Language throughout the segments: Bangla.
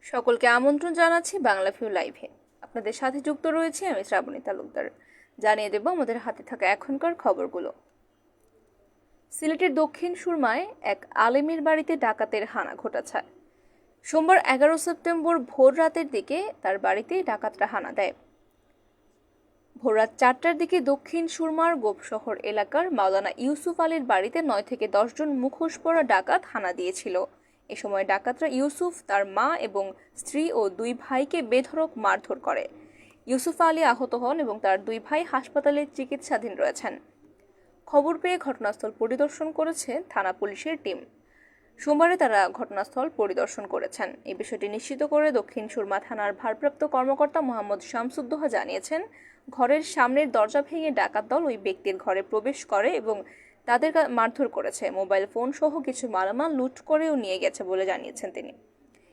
সকলকে আমন্ত্রণ জানাচ্ছি বাংলা ভিউ লাইভে। আপনাদের সাথে যুক্ত রয়েছে আমি শ্রাবণী তালুকদার। জানিয়ে দেব আমাদের হাতে থাকা এখনকার খবরগুলো। সিলেটের দক্ষিণ সুরমায় এক আলেমের বাড়িতে ডাকাতের হানা ঘটেছে। সোমবার 11 সেপ্টেম্বর ভোর রাতের দিকে তার বাড়িতে ডাকাতরা হানা দেয়। ভোর রাত 4টার দিকে দক্ষিণ সুরমার গোপশহর এলাকার মাওলানা ইউসুফ আলীর বাড়িতে 9 থেকে 10 জন মুখোশ পরা ডাকাত হানা দিয়েছিল। এ সময় ডাকাতরা ইউসুফ, তার মা এবং স্ত্রী ও 2 ভাইকে বেধড়ক মারধর করে। ইউসুফ আলী আহত হন এবং তার 2 ভাই হাসপাতালে চিকিৎসাধীন রয়েছেন। খবর পেয়ে ঘটনাস্থল পরিদর্শন করেছে থানা পুলিশের টিম। সোমবারে তারা ঘটনাস্থল পরিদর্শন করেছেন। এই বিষয়টি নিশ্চিত করে দক্ষিণ সুরমা থানার ভারপ্রাপ্ত কর্মকর্তা মোহাম্মদ শামসুদ্দোহা জানিয়েছেন, ঘরের সামনের দরজা ভেঙে ডাকাত দল ওই ব্যক্তির ঘরে প্রবেশ করে এবং তাদের মারধর করেছে। মোবাইল ফোন সহ কিছু মালামাল লুট করেও নিয়ে গেছে বলে জানিয়েছেন তিনি।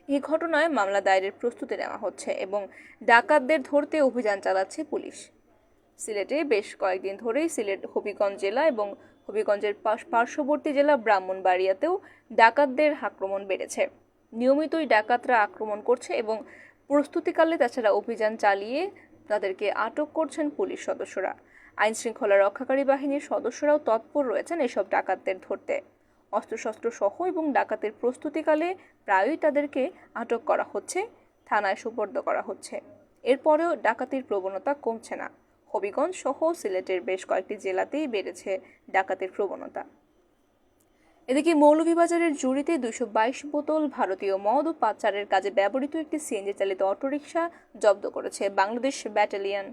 এই ঘটনায় মামলা দায়েরের প্রস্তুতি নেওয়া হচ্ছে এবং ডাকাতদের ধরতে অভিযান চালাচ্ছে পুলিশ। সিলেটে বেশ কয়েকদিন ধরেই সিলেট হবিগঞ্জ জেলা এবং হবিগঞ্জের পার্শ্ববর্তী জেলা ব্রাহ্মণবাড়িয়াতেও ডাকাতদের আক্রমণ বেড়েছে। নিয়মিতই ডাকাতরা আক্রমণ করছে এবং প্রস্তুতিকালে তাছাড়া অভিযান চালিয়ে তাদেরকে আটক করছেন পুলিশ সদস্যরা। আইন শৃঙ্খলা রক্ষাকারী বাহিনীর সদস্যরাও তৎপর রয়েছেন এসব ডাকাতদের ধরতে। অস্ত্রশস্ত্র সহ এবং ডাকাতের প্রস্তুতিকালে প্রায়ই তাদেরকে আটক করা হচ্ছে, থানায় সোপর্দ করা হচ্ছে। এরপরেও ডাকাতির প্রবণতা কমছে না। হবিগঞ্জ সহ সিলেটের বেশ কয়েকটি জেলাতেই বেড়েছে ডাকাতির প্রবণতা। এদিকে মৌলভীবাজারের জুড়িতে 222 বোতল ভারতীয় মদ ও পাচারের কাজে ব্যবহৃত একটি সিএনজি চালিত অটোরিকশা জব্দ করেছে Bangladesh battalion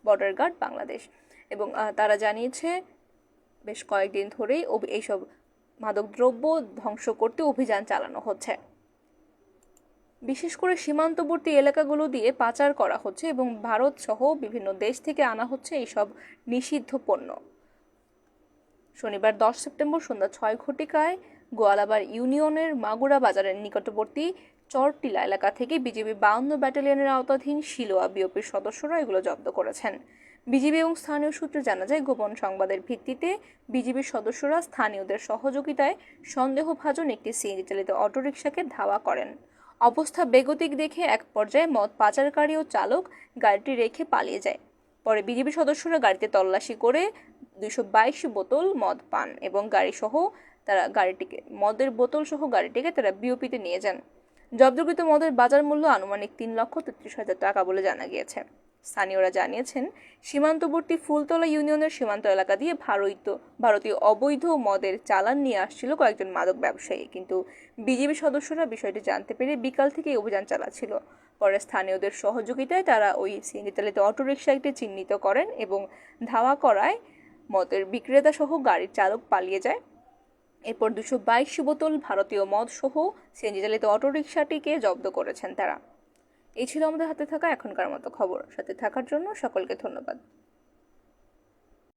border guard Bangladesh. এবং তারা জানিয়েছে বেশ কয়েকদিন ধরেই এইসব মাদকদ্রব্য ধ্বংস করতে অভিযান চালানো হচ্ছে। বিশেষ করে সীমান্তবর্তী এলাকাগুলো দিয়ে পাচার করা হচ্ছে এবং ভারত সহ বিভিন্ন দেশ থেকে আনা হচ্ছে এইসব নিষিদ্ধ পণ্য। শনিবার 10 সেপ্টেম্বর সন্ধ্যা 6 ঘটিকায় গোয়ালাবার ইউনিয়নের মাগুরা বাজারের নিকটবর্তী চরটিলা এলাকা থেকে বিজিবি 52 ব্যাটালিয়নের আওতাধীন শিলোয়া বিওপির সদস্যরা এগুলো জব্দ করেছেন। বিজিবি এবং স্থানীয় সূত্রে জানা যায়, গোপন সংবাদের ভিত্তিতে বিজিবির সদস্যরা স্থানীয়দের সহযোগিতায় সন্দেহভাজন একটি সিএনজি চালিত অটোরিকশাকে ধাওয়া করেন। অবস্থা বেগতিক দেখে এক পর্যায়ে মদ পাচারকারী ও চালক গাড়িটি রেখে পালিয়ে যায়। পরে বিজিবি সদস্যরা গাড়িতে তল্লাশি করে 222 বোতল মদ পান এবং মদের বোতল সহ গাড়িটিকে তারা বিওপিতে নিয়ে যান। জব্দকৃত মদের বাজার মূল্য আনুমানিক 3,33,000 টাকা বলে জানা গিয়েছে। স্থানীয়রা জানিয়েছেন, সীমান্তবর্তী ফুলতলা ইউনিয়নের সীমান্ত এলাকা দিয়ে ভারতীয় অবৈধ মদের চালান নিয়ে আসছিল কয়েকজন মাদক ব্যবসায়ী, কিন্তু বিজিবি সদস্যরা বিষয়টি জানতে পেরে বিকাল থেকে অভিযান চালাচ্ছিল। পরে স্থানীয়দের সহযোগিতায় তারা ওই সিএনজি চালিত অটোরিকশাটি চিহ্নিত করেন এবং ধাওয়া করায় মদের বিক্রেতা সহ গাড়ির চালক পালিয়ে যায়। এরপর 222 বোতল ভারতীয় মদ সহ সিএনজি চালিত অটোরিকশাটিকে জব্দ করেছেন তারা। এই ছিল আমাদের হাতে থাকা এখনকার মতো খবর। সাথে থাকার জন্য সকলকে ধন্যবাদ।